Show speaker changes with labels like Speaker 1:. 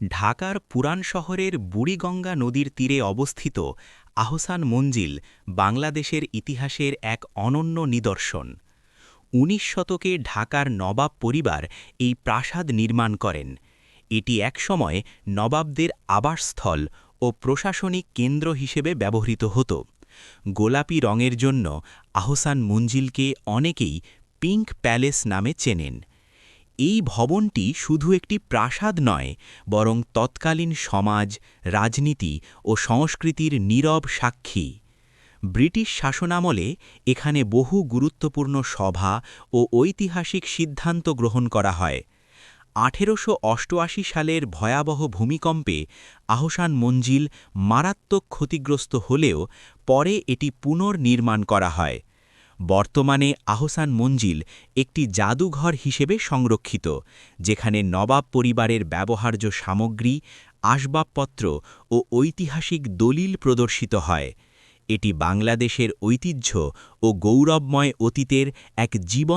Speaker 1: ঢাকার পুরান শহরের বুড়িগঙ্গা নদীর তীরে অবস্থিত আহসান মঞ্জিল বাংলাদেশের ইতিহাসের এক অনন্য নিদর্শন। ১৯ শতকে ঢাকার নবাব পরিবার এই প্রাসাদ নির্মাণ করেন। এটি একসময় নবাবদের আবাসস্থল ও প্রশাসনিক কেন্দ্র হিসেবে ব্যবহৃত হতো। গোলাপি রঙের জন্য আহসান মঞ্জিলকে অনেকেই পিঙ্ক প্যালেস নামে চেনেন। এই ভবনটি শুধু একটি প্রাসাদ নয়, বরং তৎকালীন সমাজ, রাজনীতি ও সংস্কৃতির নীরব সাক্ষী। ব্রিটিশ শাসনামলে এখানে বহু গুরুত্বপূর্ণ সভা ও ঐতিহাসিক সিদ্ধান্ত গ্রহণ করা হয়। ১৮৮৮ সালের ভয়াবহ ভূমিকম্পে আহসান মঞ্জিল মারাত্মক ক্ষতিগ্রস্ত হলেও পরে এটি পুনর্নির্মাণ করা হয়। বর্তমানে আহসান মঞ্জিল একটি জাদুঘর হিসেবে সংরক্ষিত, যেখানে নবাব পরিবারের ব্যবহার্য সামগ্রী, আসবাবপত্র ও ঐতিহাসিক দলিল প্রদর্শিত হয়। এটি বাংলাদেশের ঐতিহ্য ও গৌরবময় অতীতের এক জীবন